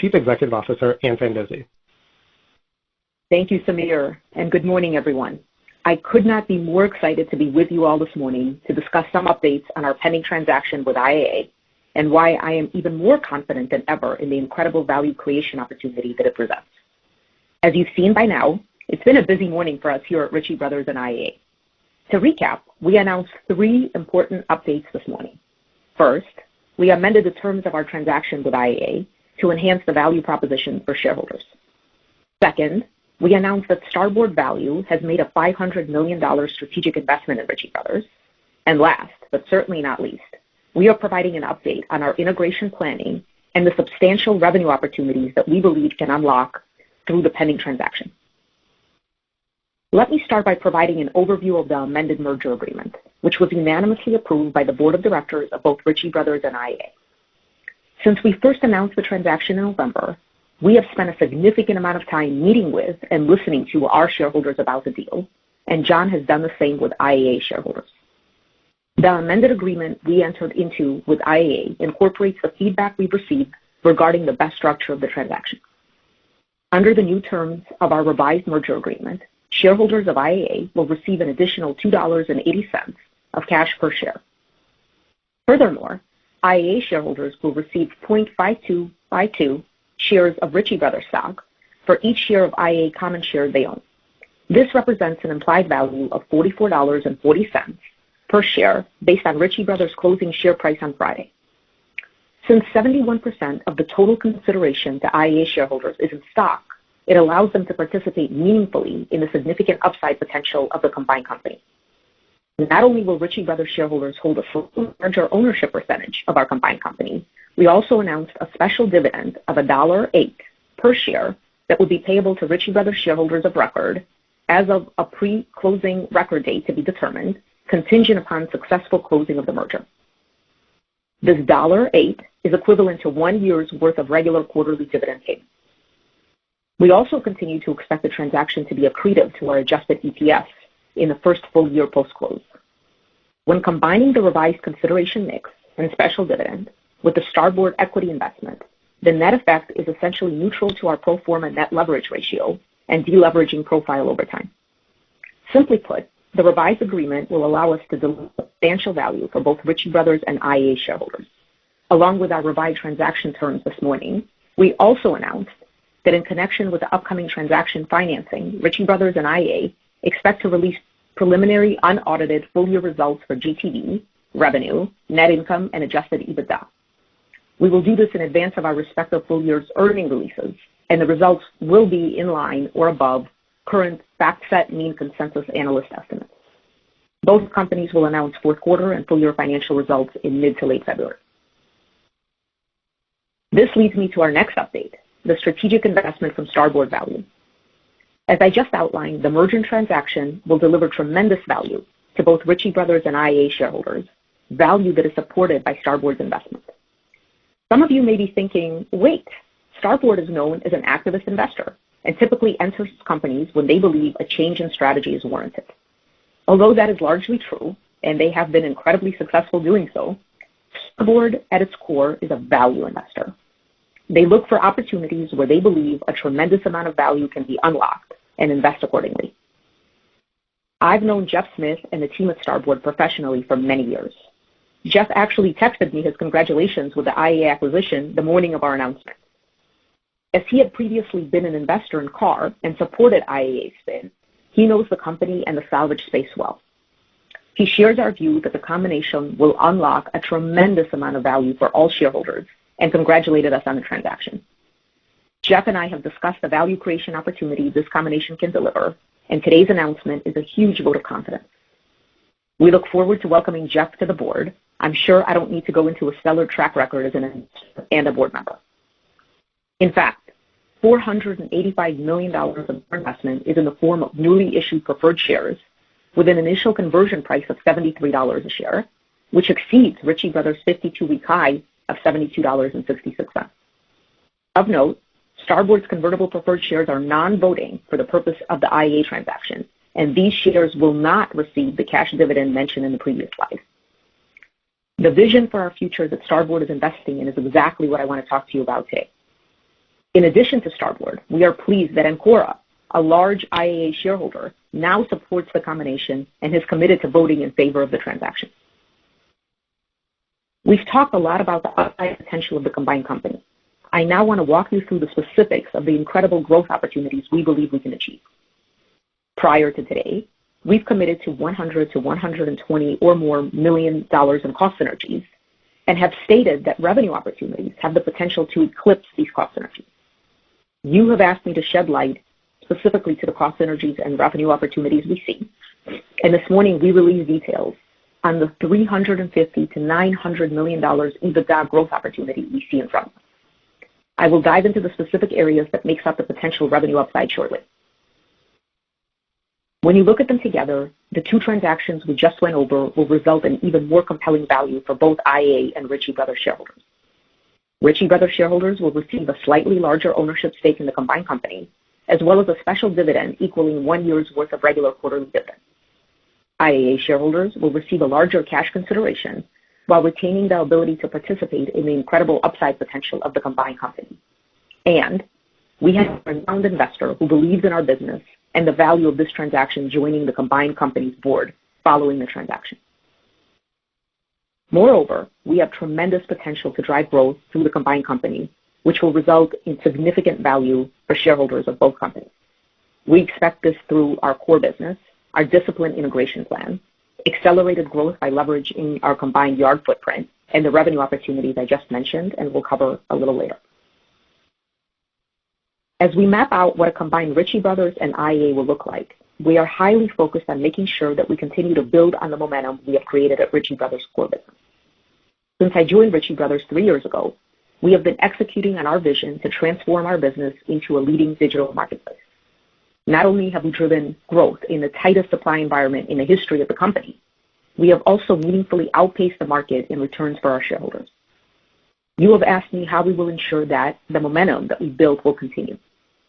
Chief Executive Officer, Ann Fandozzi. Thank you, Samir, and good morning, everyone. I could not be more excited to be with you all this morning to discuss some updates on our pending transaction with IAA and why I am even more confident than ever in the incredible value creation opportunity that it presents. As you've seen by now, it's been a busy morning for us here at Ritchie Brothers and IAA. To recap, we announced 3 important updates this morning. First, we amended the terms of our transaction with IAA to enhance the value proposition for shareholders. Second, we announced that Starboard Value has made a $500 million strategic investment in Ritchie Brothers. And last, but certainly not least, we are providing an update on our integration planning and the substantial revenue opportunities that we believe can unlock through the pending transaction. Let me start by providing an overview of the amended merger agreement, which was unanimously approved by the board of directors of both Ritchie Brothers and IAA. Since we first announced the transaction in November, we have spent a significant amount of time meeting with and listening to our shareholders about the deal, and John has done the same with IAA shareholders. The amended agreement we entered into with IAA incorporates the feedback we've received regarding the best structure of the transaction. Under the new terms of our revised merger agreement, shareholders of IAA will receive an additional $2.80 of cash per share. Furthermore, IAA shareholders will receive 0.5252 shares of Ritchie Brothers stock for each share of IAA common shares they own. This represents an implied value of $44.40 per share based on Ritchie Brothers' closing share price on Friday. Since 71% of the total consideration to IAA shareholders is in stock, it allows them to participate meaningfully in the significant upside potential of the combined company. Not only will Ritchie Brothers shareholders hold a larger ownership percentage of our combined company, we also announced a special dividend of $1.08 per share that would be payable to Ritchie Brothers shareholders of record as of a pre-closing record date to be determined, contingent upon successful closing of the merger. This $1.08 is equivalent to 1 year's worth of regular quarterly dividend payments. We also continue to expect the transaction to be accretive to our adjusted EPS in the first full year post-close. When combining the revised consideration mix and special dividend with the Starboard equity investment, the net effect is essentially neutral to our pro forma net leverage ratio and deleveraging profile over time. Simply put, the revised agreement will allow us to deliver substantial value for both Ritchie Brothers and IAA shareholders. Along with our revised transaction terms this morning, we also announced that in connection with the upcoming transaction financing, Ritchie Brothers and IAA expect to release preliminary unaudited full-year results for GTV, revenue, net income, and adjusted EBITDA. We will do this in advance of our respective full year's earnings releases, and the results will be in line or above current FactSet mean consensus analyst estimates. Both companies will announce fourth quarter and full year financial results in mid to late February. This leads me to our next update, the strategic investment from Starboard Value. As I just outlined, the merger transaction will deliver tremendous value to both Ritchie Brothers and IAA shareholders, value that is supported by Starboard's investment. Some of you may be thinking, wait, Starboard is known as an activist investor and typically enters companies when they believe a change in strategy is warranted. Although that is largely true, and they have been incredibly successful doing so, Starboard at its core is a value investor. They look for opportunities where they believe a tremendous amount of value can be unlocked and invest accordingly. I've known Jeff Smith and the team at Starboard professionally for many years. Jeff actually texted me his congratulations with the IAA acquisition the morning of our announcement. As he had previously been an investor in CAR and supported IAA spin, he knows the company and the salvage space well. He shares our view that the combination will unlock a tremendous amount of value for all shareholders and congratulated us on the transaction. Jeff and I have discussed the value creation opportunity this combination can deliver, and today's announcement is a huge vote of confidence. We look forward to welcoming Jeff to the board. I'm sure I don't need to go into a stellar track record as an investor and a board member. In fact, $485 million of investment is in the form of newly issued preferred shares with an initial conversion price of $73 a share, which exceeds Ritchie Brothers' 52-week high of $72.66. Of note, Starboard's convertible preferred shares are non-voting for the purpose of the IAA transaction, and these shares will not receive the cash dividend mentioned in the previous slide. The vision for our future that Starboard is investing in is exactly what I want to talk to you about today. In addition to Starboard, we are pleased that Ancora, a large IAA shareholder, now supports the combination and has committed to voting in favor of the transaction. We've talked a lot about the upside potential of the combined company. I now want to walk you through the specifics of the incredible growth opportunities we believe we can achieve. Prior to today, we've committed to $100 to $120 or more million in cost synergies and have stated that revenue opportunities have the potential to eclipse these cost synergies. You have asked me to shed light specifically to the cost synergies and revenue opportunities we see, and this morning we released details on the $350 to $900 million EBITDA growth opportunity we see in front of us. I will dive into the specific areas that makes up the potential revenue upside shortly. When you look at them together, the two transactions we just went over will result in even more compelling value for both IAA and Ritchie Brothers shareholders. Ritchie Brothers shareholders will receive a slightly larger ownership stake in the combined company, as well as a special dividend equaling 1 year's worth of regular quarterly dividends. IAA shareholders will receive a larger cash consideration while retaining the ability to participate in the incredible upside potential of the combined company. And we have a renowned investor who believes in our business and the value of this transaction joining the combined company's board following the transaction. Moreover, we have tremendous potential to drive growth through the combined company, which will result in significant value for shareholders of both companies. We expect this through our core business, our disciplined integration plan, accelerated growth by leveraging our combined yard footprint, and the revenue opportunities I just mentioned and will cover a little later. As we map out what a combined Ritchie Brothers and IAA will look like, we are highly focused on making sure that we continue to build on the momentum we have created at Ritchie Brothers' core business. Since I joined Ritchie Brothers 3 years ago, we have been executing on our vision to transform our business into a leading digital marketplace. Not only have we driven growth in the tightest supply environment in the history of the company, we have also meaningfully outpaced the market in returns for our shareholders. You have asked me how we will ensure that the momentum that we built will continue.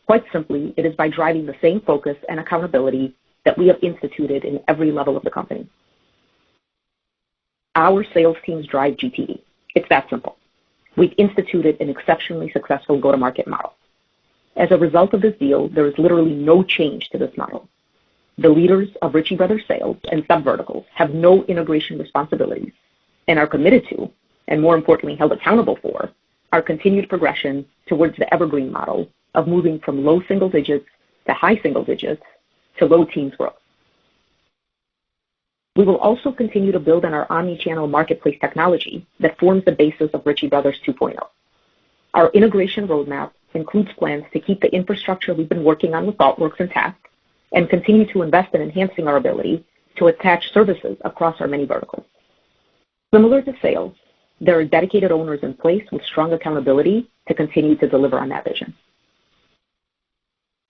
Quite simply, it is by driving the same focus and accountability that we have instituted in every level of the company. Our sales teams drive GTV. It's that simple. We've instituted an exceptionally successful go-to-market model. As a result of this deal, there is literally no change to this model. The leaders of Ritchie Brothers sales and sub-verticals have no integration responsibilities and are committed to, and more importantly held accountable for, our continued progression towards the evergreen model of moving from low single digits to high single digits to low teens growth. We will also continue to build on our omni-channel marketplace technology that forms the basis of Ritchie Brothers 2.0. Our integration roadmap includes plans to keep the infrastructure we've been working on with ThoughtWorks intact and continue to invest in enhancing our ability to attach services across our many verticals. Similar to sales, there are dedicated owners in place with strong accountability to continue to deliver on that vision.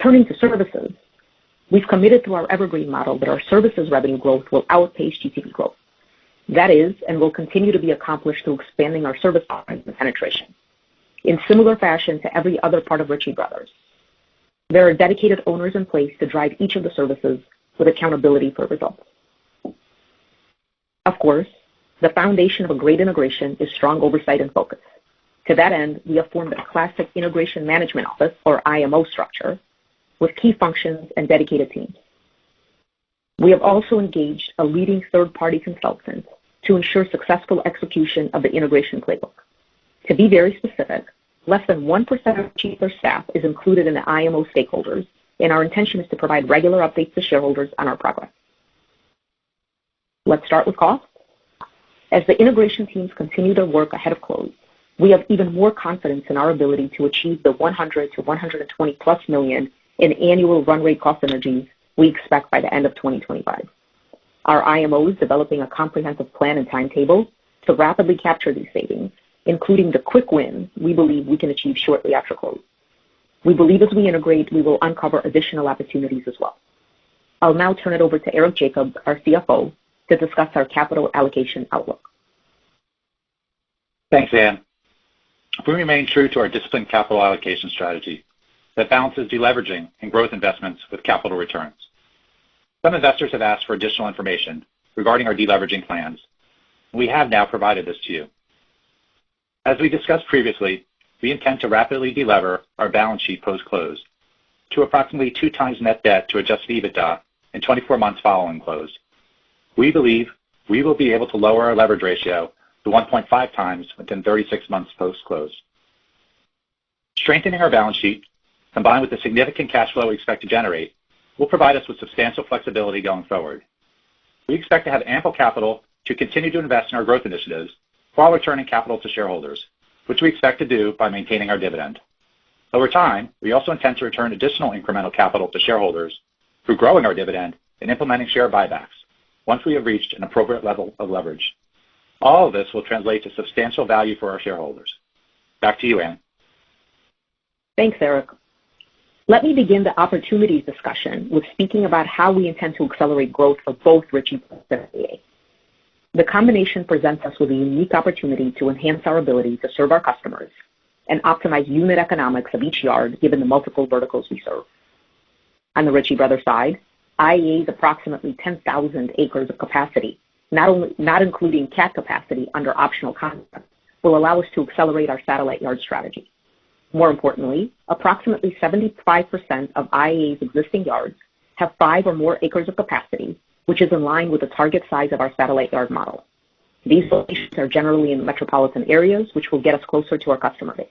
Turning to services, we've committed to our evergreen model that our services revenue growth will outpace GTV growth. That is and will continue to be accomplished through expanding our service offerings and penetration. In similar fashion to every other part of Ritchie Brothers, there are dedicated owners in place to drive each of the services with accountability for results. Of course, the foundation of a great integration is strong oversight and focus. To that end, we have formed a classic integration management office, or IMO structure, with key functions and dedicated teams. We have also engaged a leading third-party consultant to ensure successful execution of the integration playbook. To be very specific, less than 1% of Ritchie Brothers staff is included in the IMO stakeholders, and our intention is to provide regular updates to shareholders on our progress. Let's start with cost. As the integration teams continue their work ahead of close, we have even more confidence in our ability to achieve the $100 to $120+ million in annual run rate cost synergies we expect by the end of 2025. Our IMO is developing a comprehensive plan and timetable to rapidly capture these savings, including the quick wins we believe we can achieve shortly after close. We believe as we integrate, we will uncover additional opportunities as well. I'll now turn it over to Eric Jacobs, our CFO, to discuss our capital allocation outlook. Thanks, Ann. We remain true to our disciplined capital allocation strategy that balances deleveraging and growth investments with capital returns. Some investors have asked for additional information regarding our deleveraging plans. We have now provided this to you. As we discussed previously, we intend to rapidly delever our balance sheet post-close to approximately 2 times net debt to adjusted EBITDA in 24 months following close. We believe we will be able to lower our leverage ratio to 1.5 times within 36 months post-close. Strengthening our balance sheet, combined with the significant cash flow we expect to generate, will provide us with substantial flexibility going forward. We expect to have ample capital to continue to invest in our growth initiatives while returning capital to shareholders, which we expect to do by maintaining our dividend. Over time, we also intend to return additional incremental capital to shareholders through growing our dividend and implementing share buybacks once we have reached an appropriate level of leverage. All of this will translate to substantial value for our shareholders. Back to you, Ann. Thanks, Eric. Let me begin the opportunities discussion with speaking about how we intend to accelerate growth for both Ritchie and IAA. The combination presents us with a unique opportunity to enhance our ability to serve our customers and optimize unit economics of each yard given the multiple verticals we serve. On the Ritchie Brothers side, IAA's approximately 10,000 acres of capacity, not including cat capacity under optional contracts, will allow us to accelerate our satellite yard strategy. More importantly, approximately 75% of IAA's existing yards have 5 or more acres of capacity, which is in line with the target size of our satellite yard model. These locations are generally in metropolitan areas, which will get us closer to our customer base.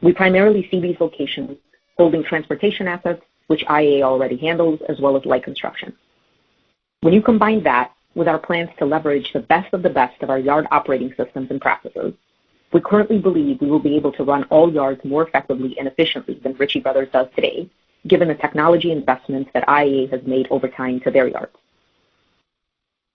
We primarily see these locations holding transportation assets, which IAA already handles, as well as light construction. When you combine that with our plans to leverage the best of our yard operating systems and practices, we currently believe we will be able to run all yards more effectively and efficiently than Ritchie Brothers does today, given the technology investments that IAA has made over time to their yards.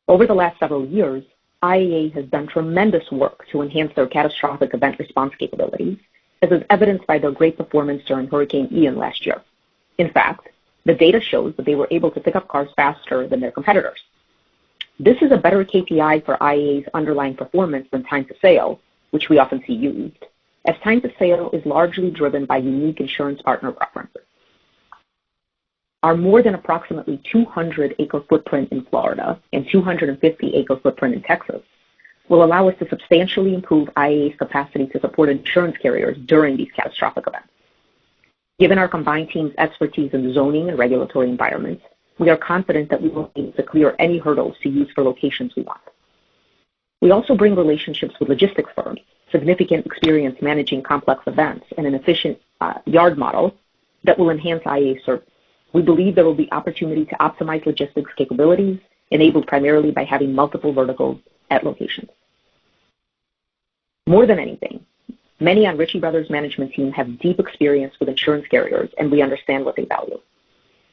Over the last several years, IAA has done tremendous work to enhance their catastrophic event response capabilities, as is evidenced by their great performance during Hurricane Ian last year. In fact, the data shows that they were able to pick up cars faster than their competitors. This is a better KPI for IAA's underlying performance than time to sale, which we often see used, as time to sale is largely driven by unique insurance partner preferences. Our more than approximately 200-acre footprint in Florida and 250-acre footprint in Texas will allow us to substantially improve IAA's capacity to support insurance carriers during these catastrophic events. Given our combined team's expertise in zoning and regulatory environments, we are confident that we will be able to clear any hurdles to use for locations we want. We also bring relationships with logistics firms, significant experience managing complex events, and an efficient yard model that will enhance IAA service. We believe there will be opportunity to optimize logistics capabilities, enabled primarily by having multiple verticals at locations. More than anything, many on Ritchie Brothers' management team have deep experience with insurance carriers, and we understand what they value.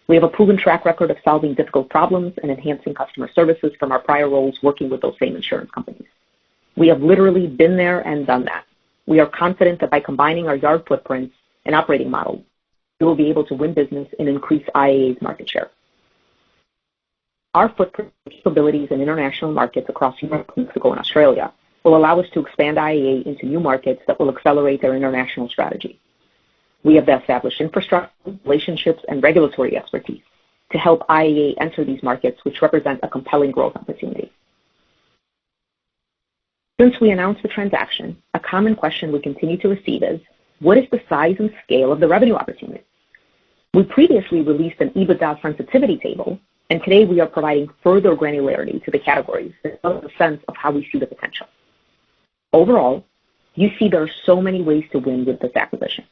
We have a proven track record of solving difficult problems and enhancing customer services from our prior roles working with those same insurance companies. We have literally been there and done that. We are confident that by combining our yard footprints and operating models, we will be able to win business and increase IAA's market share. Our footprint capabilities in international markets across Europe, Mexico, and Australia will allow us to expand IAA into new markets that will accelerate their international strategy. We have the established infrastructure, relationships, and regulatory expertise to help IAA enter these markets, which represent a compelling growth opportunity. Since we announced the transaction, a common question we continue to receive is, what is the size and scale of the revenue opportunity? We previously released an EBITDA sensitivity table, and today we are providing further granularity to the categories that give us a sense of how we see the potential. Overall, you see there are so many ways to win with this acquisition.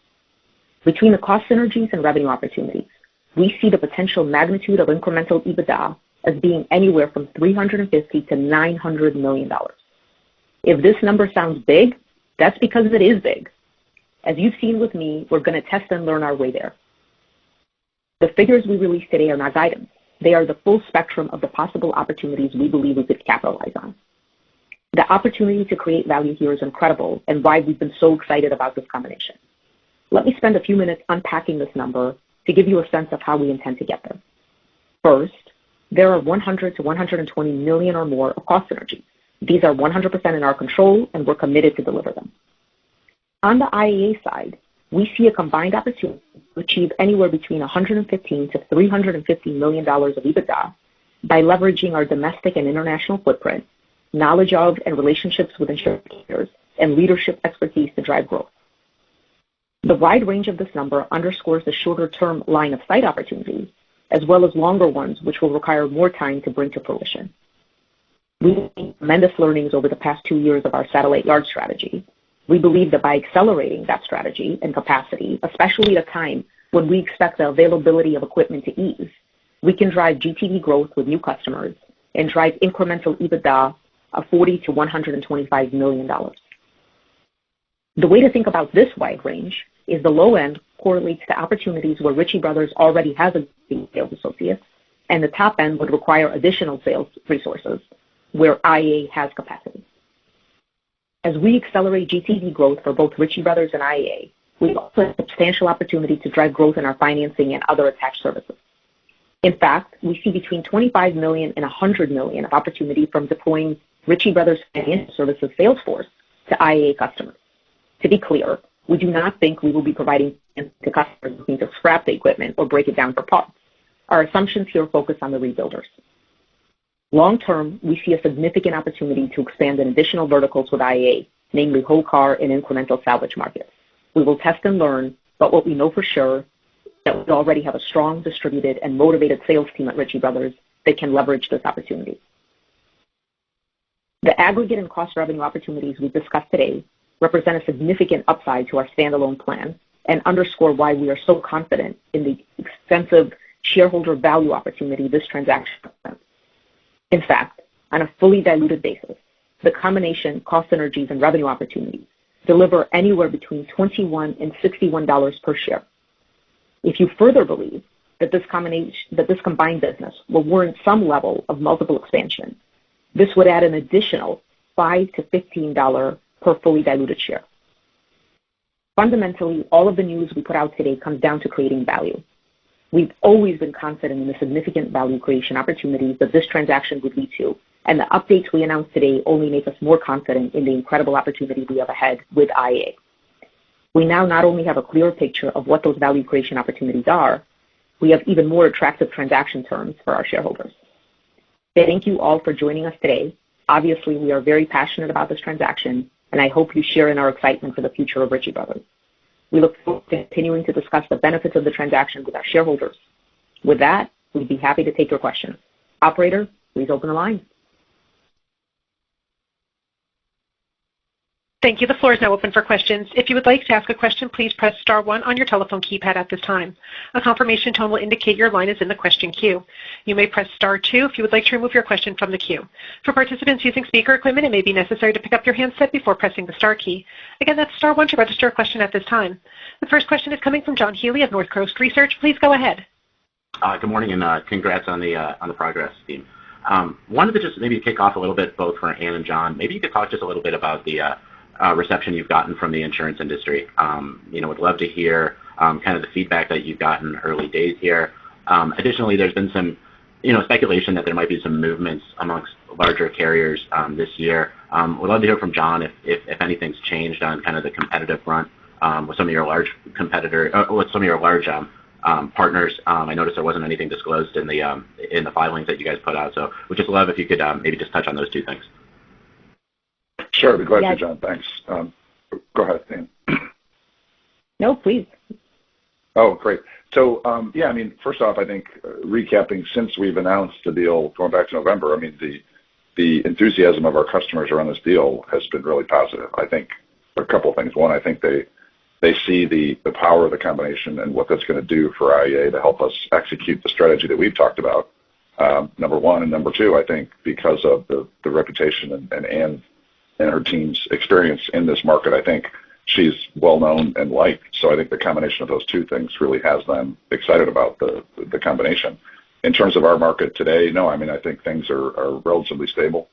Between the cost synergies and revenue opportunities, we see the potential magnitude of incremental EBITDA as being anywhere from $350 to $900 million. If this number sounds big, that's because it is big. As you've seen with me, we're going to test and learn our way there. The figures we released today are not guidance. They are the full spectrum of the possible opportunities we believe we could capitalize on. The opportunity to create value here is incredible and why we've been so excited about this combination. Let me spend a few minutes unpacking this number to give you a sense of how we intend to get there. First, there are 100 to 120 million or more of cost synergies. These are 100% in our control, and we're committed to deliver them. On the IAA side, we see a combined opportunity to achieve anywhere between $115 to $350 million of EBITDA by leveraging our domestic and international footprint, knowledge of and relationships with insurance carriers, and leadership expertise to drive growth. The wide range of this number underscores the shorter-term line of sight opportunities, as well as longer ones which will require more time to bring to fruition. We've made tremendous learnings over the past 2 years of our satellite yard strategy. We believe that by accelerating that strategy and capacity, especially at a time when we expect the availability of equipment to ease, we can drive GTV growth with new customers and drive incremental EBITDA of $40 to $125 million. The way to think about this wide range is the low end correlates to opportunities where Ritchie Brothers already has a sales associates, and the top end would require additional sales resources where IAA has capacity. As we accelerate GTV growth for both Ritchie Brothers and IAA, we also have substantial opportunity to drive growth in our financing and other attached services. In fact, we see between $25 million and $100 million of opportunity from deploying Ritchie Brothers Financial Services sales force to IAA customers. To be clear, we do not think we will be providing to customers looking to scrap the equipment or break it down for parts. Our assumptions here focus on the rebuilders. Long term, we see a significant opportunity to expand in additional verticals with IAA, namely whole car and incremental salvage markets. We will test and learn, but what we know for sure is that we already have a strong, distributed, and motivated sales team at Ritchie Brothers that can leverage this opportunity. The aggregate and cost revenue opportunities we've discussed today represent a significant upside to our standalone plan and underscore why we are so confident in the extensive shareholder value opportunity this transaction represents. In fact, on a fully diluted basis, the combination cost synergies and revenue opportunities deliver anywhere between $21 and $61 per share. If you further believe that this combined business will warrant some level of multiple expansion, this would add an additional $5 to $15 per fully diluted share. Fundamentally, all of the news we put out today comes down to creating value. We've always been confident in the significant value creation opportunities that this transaction would lead to, and the updates we announced today only make us more confident in the incredible opportunity we have ahead with IAA. We now not only have a clearer picture of what those value creation opportunities are, we have even more attractive transaction terms for our shareholders. Thank you all for joining us today. Obviously, we are very passionate about this transaction, and I hope you share in our excitement for the future of Ritchie Brothers. We look forward to continuing to discuss the benefits of the transaction with our shareholders. With that, we'd be happy to take your questions. Operator, please open the line. Thank you. The floor is now open for questions. If you would like to ask a question, please press star 1 on your telephone keypad at this time. A confirmation tone will indicate your line is in the question queue. You may press star 2 if you would like to remove your question from the queue. For participants using speaker equipment, it may be necessary to pick up your handset before pressing the star key. Again, that's star 1 to register a question at this time. The first question is coming from John Healy of North Coast Research. Please go ahead. Good morning, and congrats on the progress, team. Wanted to just maybe kick off a little bit, both for Ann and John. Maybe you could talk just a little bit about the reception you've gotten from the insurance industry. Would love to hear kind of the feedback that you've gotten early days here. Additionally, there's been some, speculation that there might be some movements amongst larger carriers this year. Would love to hear from John if anything's changed on kind of the competitive front with some of your large with some of your large partners. I noticed there wasn't anything disclosed in the filings that you guys put out, so would just love if you could maybe just touch on those two things. Sure, I'd be glad to, John. Thanks. Go ahead, Dan. No, please. Oh, great. So, first off, I think recapping, since we've announced the deal going back to November, the enthusiasm of our customers around this deal has been really positive. I think a couple of things. One, I think they see the power of the combination and what that's going to do for IAA to help us execute the strategy that we've talked about, number one. And number two, I think because of the reputation and Ann and her team's experience in this market, I think she's well-known and liked. So I think the combination of those two things really has them excited about the combination. In terms of our market today, no, I think things are relatively stable.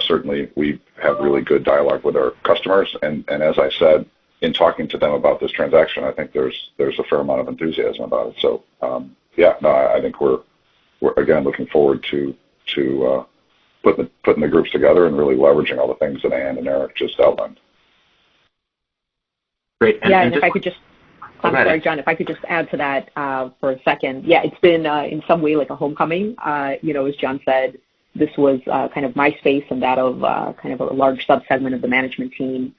Certainly we have really good dialogue with our customers. And as I said, in talking to them about this transaction, I think there's a fair amount of enthusiasm about it. So, I think we're again looking forward to putting the groups together and really leveraging all the things that Ann and Eric just outlined. Great. And if I could just, I'm sorry, John, if I could just add to that for a second. Yeah, it's been in some way like a homecoming. As John said, this was kind of my space and that of kind of a large subsegment of the management team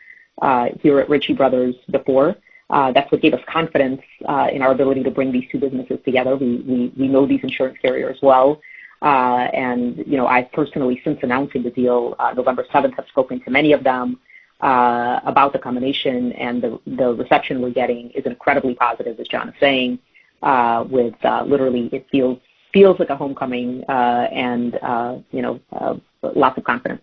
here at Ritchie Brothers before. That's what gave us confidence in our ability to bring these two businesses together. We know these insurance carriers well. And, I personally, since announcing the deal, November 7th, have spoken to many of them about the combination, and the reception we're getting is incredibly positive, as John is saying, with literally it feels like a homecoming and, lots of confidence.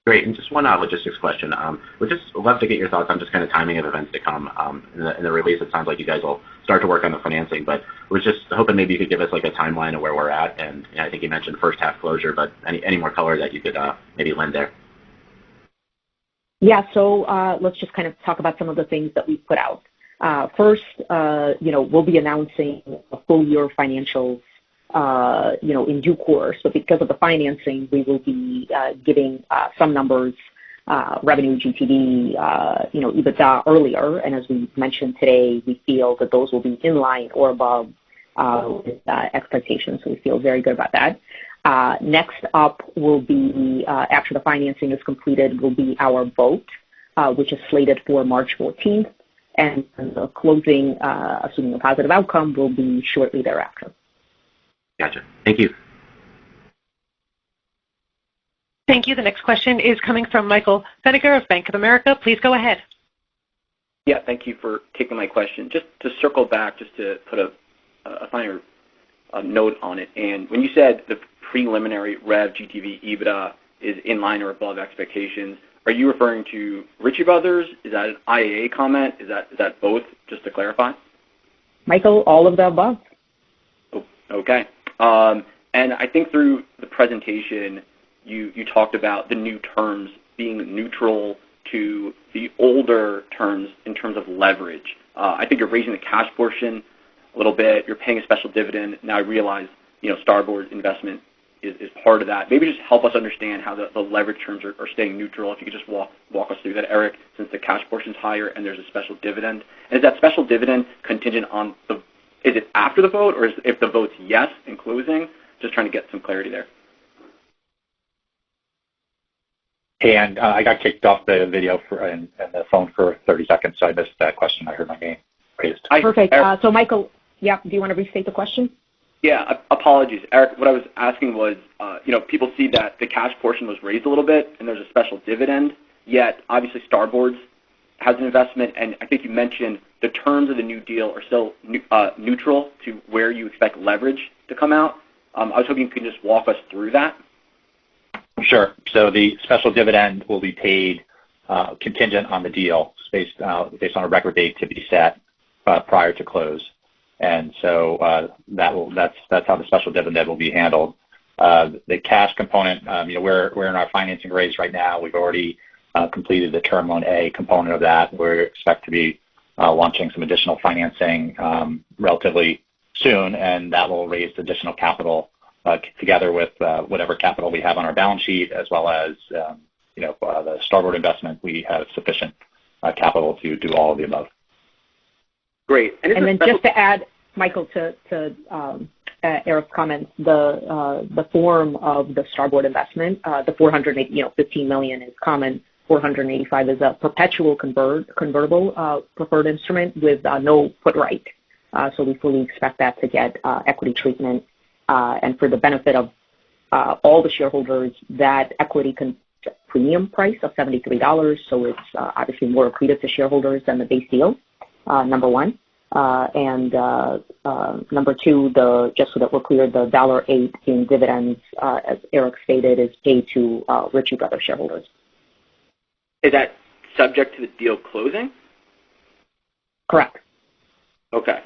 Great. And just one logistics question. We'd just love to get your thoughts on just kind of timing of events to come. In the release, it sounds like you guys will start to work on the financing, but we're just hoping maybe you could give us like a timeline of where we're at. And I think you mentioned first half closure, but any more color that you could maybe lend there? Yeah, so let's just kind of talk about some of the things that we put out. First, we'll be announcing a full year financials in due course. But because of the financing, we will be giving some numbers, revenue, GTV, EBITDA earlier. And as we mentioned today, we feel that those will be in line or above with expectations. So we feel very good about that. Next up will be, after the financing is completed, will be our vote, which is slated for March 14th. And the closing, assuming a positive outcome, will be shortly thereafter. Gotcha. Thank you. Thank you. The next question is coming from Michael Feniger of Bank of America. Please go ahead. Yeah, thank you for taking my question. Just to circle back, just to put a finer note on it. And when you said the preliminary rev, GTV, EBITDA is in line or above expectations, are you referring to Ritchie Brothers? Is that an IAA comment? Is that both? Just to clarify. Michael, all of the above. Oh, okay. And I think through the presentation, you talked about the new terms being neutral to the older terms in terms of leverage. I think you're raising the cash portion a little bit. You're paying a special dividend. Now I realize, Starboard investment is part of that. Maybe just help us understand how the leverage terms are staying neutral. If you could just walk us through that, Eric, since the cash portion is higher and there's a special dividend. And is that special dividend contingent on is it after the vote, or is if the vote's yes in closing? Just trying to get some clarity there. And I got kicked off the video and the phone for 30 seconds, so I missed that question. I heard my name raised. Perfect. So, Michael, do you want to restate the question? Yeah, apologies. Eric, what I was asking was, people see that the cash portion was raised a little bit and there's a special dividend, yet obviously Starboards has an investment, and I think you mentioned the terms of the new deal are still neutral to where you expect leverage to come out. I was hoping you could just walk us through that. Sure. So the special dividend will be paid contingent on the deal, based on a record date to be set prior to close. And so that's how the special dividend will be handled. The cash component, we're in our financing raise right now. We've already completed the Term Loan A component of that. We expect to be launching some additional financing relatively soon, and that will raise additional capital together with whatever capital we have on our balance sheet, as well as the Starboard investment. We have sufficient capital to do all of the above. Great. And then just to add, Michael, to Eric's comments, the form of the Starboard investment, the $415 million is common, $485 is a perpetual convertible preferred instrument with no put right. So we fully expect that to get equity treatment, and for the benefit of all the shareholders, that equity premium price of $73. So it's obviously more accretive to shareholders than the base deal. Number one. And number two, just so that we're clear, the $1.08 in dividends, as Eric stated, is paid to Ritchie Brothers shareholders. Is that subject to the deal closing? Correct. Okay,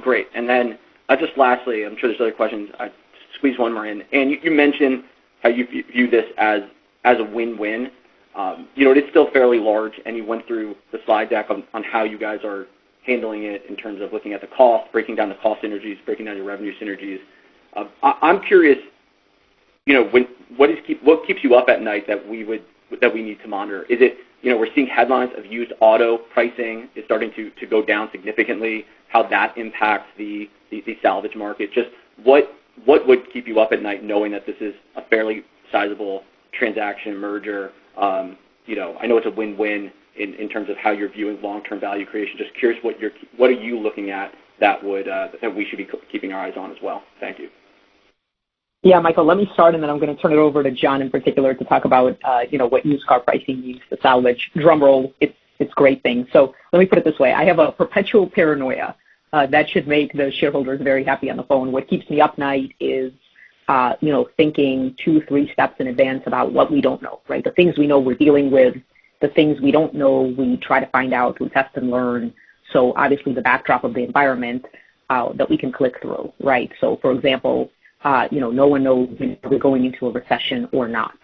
great. And then just lastly, I'm sure there's other questions. I squeeze one more in. And you mentioned how you view this as a win-win. It is still fairly large, and you went through the slide deck on how you guys are handling it in terms of looking at the cost, breaking down the cost synergies, breaking down your revenue synergies. I'm curious, what keeps you up at night that we need to monitor? Is it, we're seeing headlines of used auto pricing is starting to go down significantly, how that impacts the salvage market. Just what would keep you up at night knowing that this is a fairly sizable transaction merger? I know it's a win-win in terms of how you're viewing long-term value creation. Just curious what are you looking at that we should be keeping our eyes on as well. Thank you. Yeah, Michael, let me start, and then I'm going to turn it over to John in particular to talk about, what used car pricing means to salvage. Drum roll, it's great thing. So let me put it this way. I have a perpetual paranoia that should make the shareholders very happy on the phone. What keeps me up night is, thinking 2-3 steps in advance about what we don't know, right? The things we know we're dealing with, the things we don't know, we try to find out through test and learn. So obviously the backdrop of the environment that we can click through, right? So for example, no one knows if we're going into a recession or not.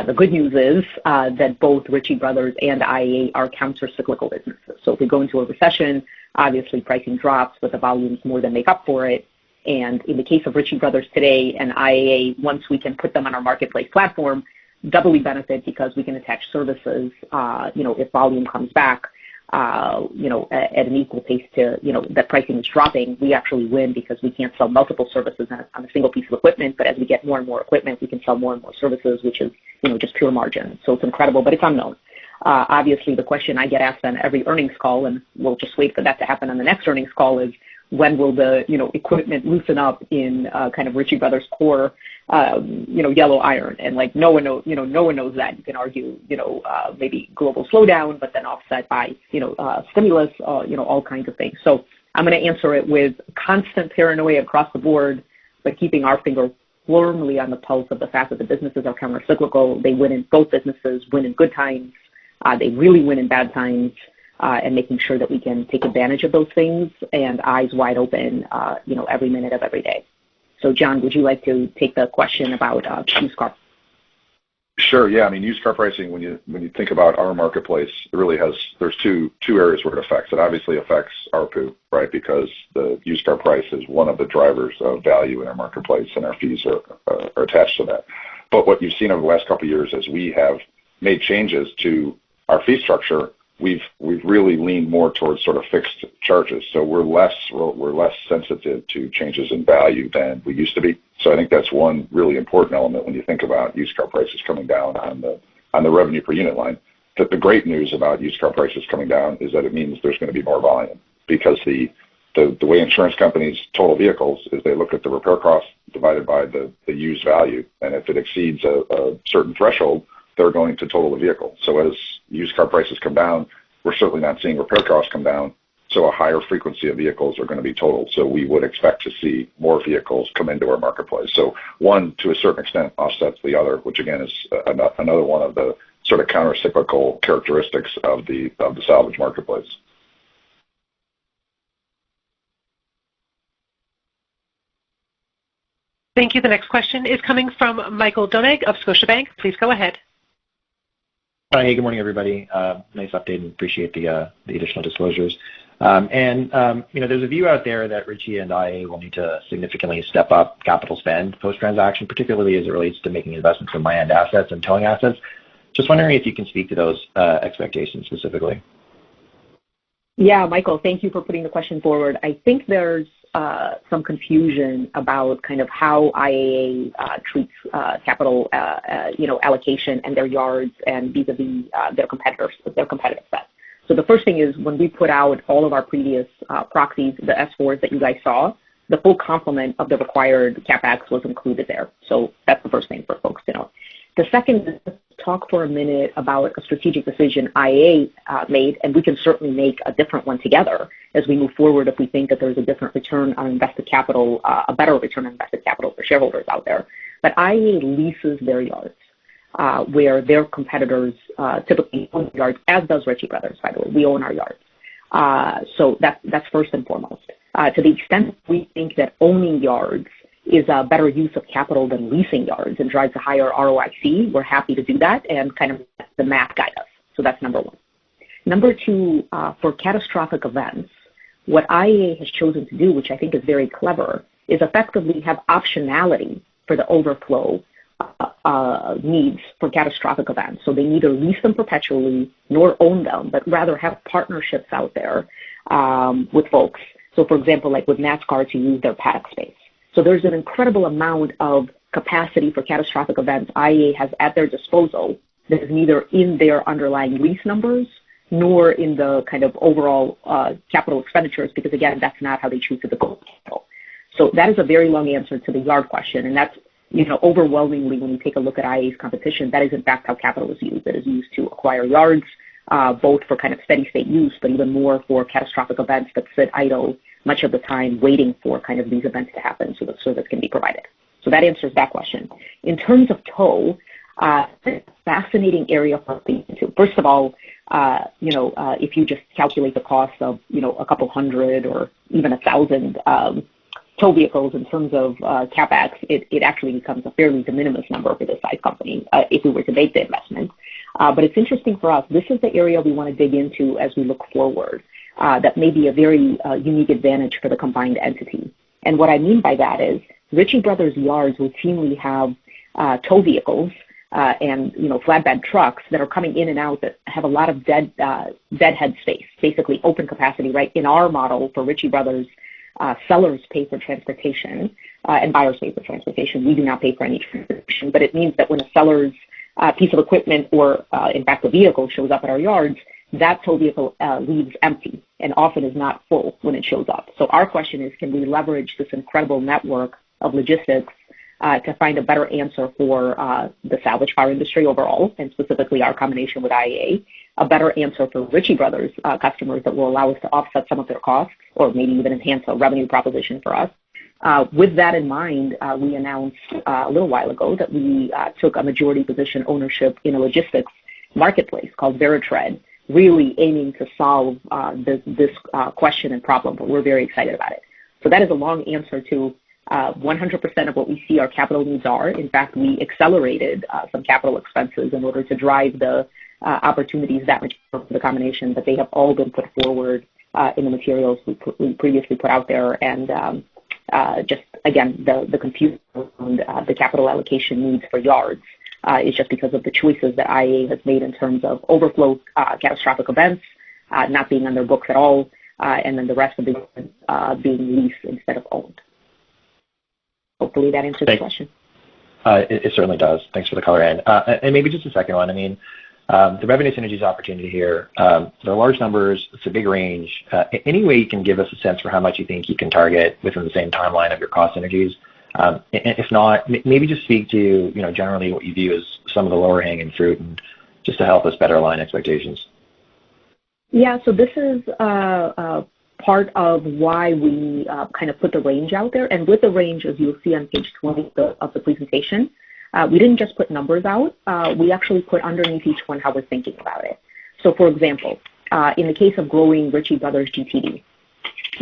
The good news is that both Ritchie Brothers and IAA are counter-cyclical businesses. So if we go into a recession, obviously pricing drops, but the volumes more than make up for it. And in the case of Ritchie Brothers today and IAA, once we can put them on our marketplace platform, doubly benefit because we can attach services, if volume comes back, at an equal pace to, that pricing is dropping, we actually win because we can't sell multiple services on a single piece of equipment. But as we get more and more equipment, we can sell more and more services, which is, just pure margin. So it's incredible, but it's unknown. Obviously, the question I get asked on every earnings call, and we'll just wait for that to happen on the next earnings call, is when will the, equipment loosen up in kind of Ritchie Brothers core, yellow iron? And like no one knows that. You can argue, maybe global slowdown, but then offset by, stimulus, all kinds of things. So I'm going to answer it with constant paranoia across the board, but keeping our finger firmly on the pulse of the fact that the businesses are counter-cyclical. They win in both businesses, win in good times. They really win in bad times. And making sure that we can take advantage of those things and eyes wide open, every minute of every day. So, John, would you like to take the question about used car? Sure. Yeah. I mean, used car pricing, when you think about our marketplace, it really there's two areas where it affects. It obviously affects ARPU, right? Because the used car price is one of the drivers of value in our marketplace, and our fees are attached to that. But what you've seen over the last couple of years as we have made changes to our fee structure, we've really leaned more towards sort of fixed charges. So we're less sensitive to changes in value than we used to be. So I think that's one really important element when you think about used car prices coming down on the revenue per unit line. But the great news about used car prices coming down is that it means there's going to be more volume, because the way insurance companies total vehicles is they look at the repair cost divided by the used value, and if it exceeds a certain threshold, they're going to total the vehicle. So as used car prices come down, we're certainly not seeing repair costs come down, so a higher frequency of vehicles are going to be totaled. So we would expect to see more vehicles come into our marketplace. So one, to a certain extent, offsets the other, which again is another one of the sort of counter-cyclical characteristics of the salvage marketplace. Thank you. The next question is coming from Michael Donig of Scotiabank. Please go ahead. Hey, good morning, everybody. Nice update, and appreciate the additional disclosures. There's a view out there that Ritchie and IA will need to significantly step up capital spend post-transaction, particularly as it relates to making investments in land assets and towing assets. Just wondering if you can speak to those expectations specifically. Yeah, Michael, thank you for putting the question forward. I think there's some confusion about kind of how IAA treats capital, allocation and their yards and vis-a-vis their competitive set. So the first thing is, when we put out all of our previous proxies, the S4s that you guys saw, the full complement of the required CapEx was included there. So that's the first thing for folks to know. The second is to talk for a minute about a strategic decision IAA made, and we can certainly make a different one together as we move forward if we think that there's a different return on invested capital, a better return on invested capital for shareholders out there. But IAA leases their yards, where their competitors typically own yards, as does Ritchie Brothers, by the way. We own our yards. So that's first and foremost. To the extent we think that owning yards is a better use of capital than leasing yards and drives a higher ROIC, we're happy to do that and kind of let the math guide us. So that's number one. Number two, for catastrophic events, what IAA has chosen to do, which I think is very clever, is effectively have optionality for the overflow needs for catastrophic events. So they neither lease them perpetually nor own them, but rather have partnerships out there with folks. So, for example, like with NASCAR, to use their paddock space. So there's an incredible amount of capacity for catastrophic events IAA has at their disposal that is neither in their underlying lease numbers nor in the kind of overall capital expenditures, because again, that's not how they choose to deploy capital. So that is a very long answer to the yard question, and that's, overwhelmingly when you take a look at IAA's competition, that is in fact how capital is used. It is used to acquire yards, both for kind of steady state use, but even more for catastrophic events that sit idle much of the time waiting for kind of these events to happen so that service can be provided. So that answers that question. In terms of tow, fascinating area for us to get into. First of all, if you just calculate the cost of, a couple hundred or even 1,000 tow vehicles in terms of CapEx, it actually becomes a fairly de minimis number for this size company if we were to make the investment. But it's interesting for us. This is the area we want to dig into as we look forward. That may be a very unique advantage for the combined entity. And what I mean by that is Ritchie Brothers yards routinely have tow vehicles and flatbed trucks that are coming in and out that have a lot of deadhead space, basically open capacity, right? In our model for Ritchie Brothers, sellers pay for transportation and buyers pay for transportation. We do not pay for any transportation, but it means that when a seller's piece of equipment or, in fact, a vehicle shows up at our yards, that tow vehicle leaves empty and often is not full when it shows up. So our question is, can we leverage this incredible network of logistics to find a better answer for the salvage car industry overall, and specifically our combination with IAA, a better answer for Ritchie Brothers customers that will allow us to offset some of their costs or maybe even enhance a revenue proposition for us. With that in mind, we announced a little while ago that we took a majority position ownership in a logistics marketplace called Veritread, really aiming to solve this question and problem, but we're very excited about it. So that is a long answer to 100% of what we see our capital needs are. In fact, we accelerated some capital expenses in order to drive the opportunities that much for the combination, but they have all been put forward in the materials we previously put out there. And just, again, the confusion around the capital allocation needs for yards is just because of the choices that IAA has made in terms of overflow catastrophic events not being on their books at all, and then the rest of the being leased instead of owned. Hopefully that answers the question. It certainly does. Thanks for the color, Ann. And maybe just a second one. I mean, the revenue synergies opportunity here, they're large numbers. It's a big range. Any way you can give us a sense for how much you think you can target within the same timeline of your cost synergies? If not, maybe just speak to, generally what you view as some of the lower hanging fruit, and just to help us better align expectations. Yeah, so this is part of why we kind of put the range out there. And with the range, as you'll see on page 20 of the presentation, we didn't just put numbers out. We actually put underneath each one how we're thinking about it. So, for example, in the case of growing Ritchie Brothers GTV,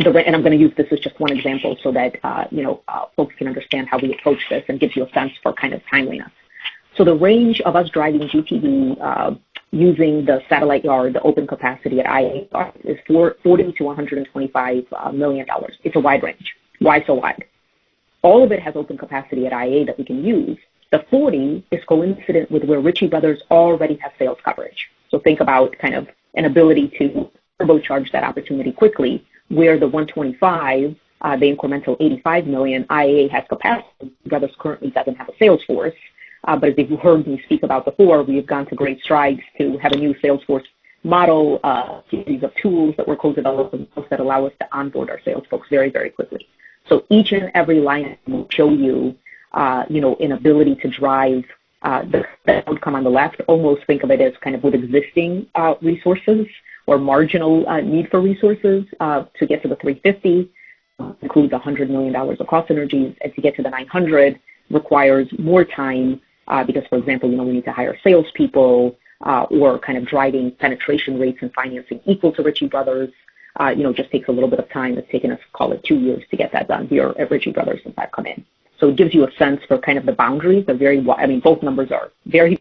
and I'm going to use this as just one example so that folks can understand how we approach this and gives you a sense for kind of timeliness. So the range of us driving GTV using the satellite yard, the open capacity at IAA is $40 to $125 million. It's a wide range. Why so wide? All of it has open capacity at IAA that we can use. The 40 is coincident with where Ritchie Brothers already has sales coverage. So think about kind of an ability to turbocharge that opportunity quickly, where the 125, the incremental 85 million, IAA has capacity. Brothers currently doesn't have a sales force. But as you've heard me speak about before, we have gone to great strides to have a new Salesforce model, series of tools that we're co-developing that allow us to onboard our sales folks very, very quickly. So each and every line will show you, an ability to drive the outcome on the left. Almost think of it as kind of with existing resources or marginal need for resources to get to the 350, includes $100 million of cost synergies, and to get to the 900 requires more time. Because, for example, we need to hire salespeople or kind of driving penetration rates and financing equal to Ritchie Brothers. Just takes a little bit of time. It's taken us, call it 2 years to get that done here at Ritchie Brothers since I've come in. So it gives you a sense for kind of the boundaries. They're both numbers are very